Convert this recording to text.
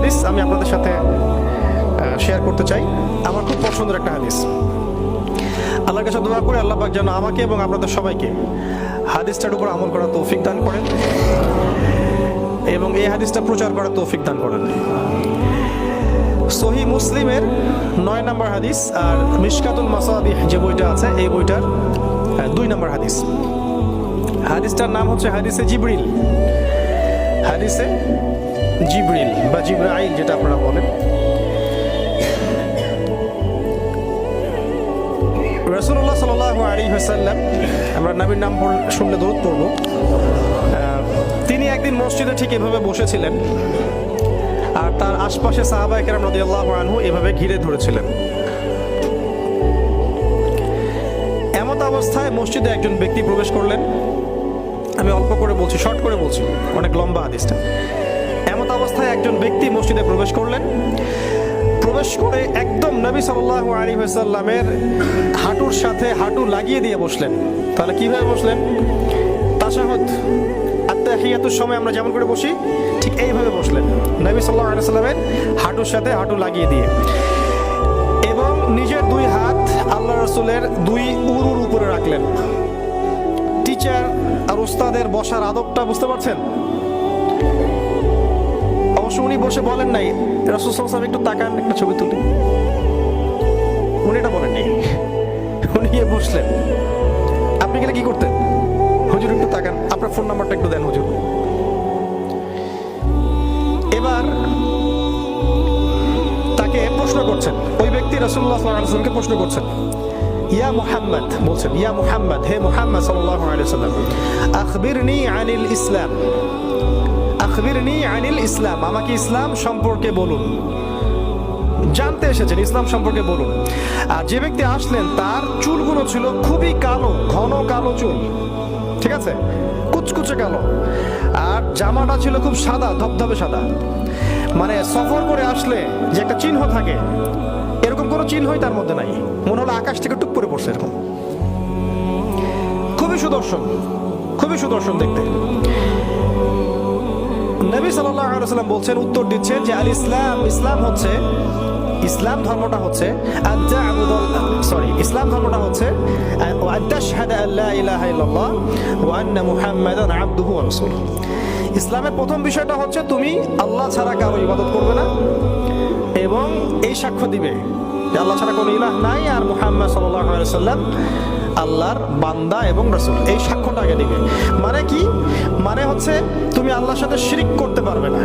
হাদিস আমি আপনাদের সাথে শেয়ার করতে চাই। আমার খুব পছন্দের একটা হাদিস। আল্লাহর কাছে দোয়া করে আল্লাহ পাক যেন আমাকে এবং আপনাদের সবাইকে হাদিসটার উপর আমল করার তৌফিক দান করেন এবং এই হাদিসটা প্রচার করার তৌফিক দান করেন। সহিহ মুসলিমের 9 নম্বর হাদিস আর মিশকাতুল মাসাবিহ যে বইটা আছে এই বইটার 2 নম্বর হাদিস। হাদিসটার নাম হচ্ছে হাদিসে জিবরিল। হাদিসে জিবরিল বা জিবরাইল যেটা আপনারা বলেন। রাসূলুল্লাহ সাল্লাল্লাহু আলাইহি ওয়াসাল্লাম, আমরা নবীর নাম শুনলে দরুদ পড়ব, তিনি একদিন মসজিদে ঠিক এভাবে বসেছিলেন আর তার আশপাশে সাহাবায়ে কেরাম রাদিয়াল্লাহু আনহু এভাবে ঘিরে ধরেছিলেন। এমত অবস্থায় মসজিদে একজন ব্যক্তি প্রবেশ করলেন। আমি অল্প করে বলছি, শর্ট করে বলছি, অনেক লম্বা হাদিসটা। এমত অবস্থায় একজন ব্যক্তি মসজিদে প্রবেশ করলেন। প্রবেশ করে একদম নবী সাল্লাল্লাহু আলাইহি ওয়াসাল্লামের হাঁটুর সাথে হাঁটু লাগিয়ে দিয়ে বসলেন। তাহলে কিভাবে বসলেন? তাশাহুদ আত্তাহিয়াতুর সময় আমরা যেমন করে বসি ঠিক এইভাবে বসলেন, নবী সাল্লাল্লাহু আলাইহি ওয়াসাল্লামের হাঁটুর সাথে হাঁটু লাগিয়ে দিয়ে, এবং নিজের 2 হাত আল্লাহ রাসূলের 2 উরুর উপরে রাখলেন। টিচার আর উস্তাদের বসার আদবটা বুঝতে পারছেন? অবশ্য উনি বসে বলেন নাই রাসূল সাল্লাল্লাহু আলাইহি ওয়াসাল্লাম একটু তাকান, একটা ছবি তুলি, উনি এটা বলেন নাই। উনি গিয়ে বসলেন। আপনি গেলে কি করতেন? হুজুর একটু তাকান, আপনার ফোন নাম্বারটা একটু দেন হুজুর। এবার তাকে প্রশ্ন করছেন, ওই ব্যক্তি রাসূলুল্লাহ সাল্লাল্লাহু আলাইহি ওয়াসাল্লামকে প্রশ্ন করছেন, ইয়া মুহাম্মদ, বলছেন ইয়া মুহাম্মদ, হে মুহাম্মদ সাল্লাল্লাহু আলাইহি ওয়াসাল্লাম, আখবিরনি আনিল ইসলাম, আখবিরনি আনিল ইসলাম, আমাকে ইসলাম সম্পর্কে বলুন। জানতে এসেছেন, ইসলাম সম্পর্কে বলুন। আর যে ব্যক্তি আসলেন তার চুলগুলো ছিল খুবই কালো, ঘন কালো চুল, ঠিক আছে, কুচকুচে কালো, আর জামাটা ছিল খুব সাদা, ধবধবে সাদা। মানে সফর করে আসলে যে একটা চিহ্ন থাকে, এরকম কোনো চিহ্নই তার মধ্যে নাই। মনে হলো আকাশ থেকে টুক করে পড়ছে এরকম। খুবই সুদর্শন, খুবই সুদর্শন দেখতে। নবী সাল্লাল্লাহু আলাইহি ওয়াসাল্লাম বলছেন, উত্তর দিচ্ছেন যে আল ইসলাম, ইসলাম হচ্ছে, ইসলাম ধর্মটা হচ্ছে ইসলাম ধর্মটা হচ্ছে আনতাশহাদা আল্লা ইলাহা ইল্লাল্লাহ ওয়া আন্না মুহাম্মাদান আবদুহু ওয়া রাসূলুহু। ইসলামের প্রথম বিষয়টা হচ্ছে তুমি আল্লাহ ছাড়া কারো ইবাদত করবে না এবং এই সাক্ষ্য দিবে যে আল্লাহ ছাড়া কোনো ইলাহ নাই আর মুহাম্মদ সাল্লাল্লাহু আলাইহি ওয়াসাল্লাম আল্লাহর বান্দা এবং রাসূল। এই সাক্ষ্যটা আগে দিবে। মানে কি? মানে হচ্ছে তুমি আল্লাহর সাথে শিরক করতে পারবে না।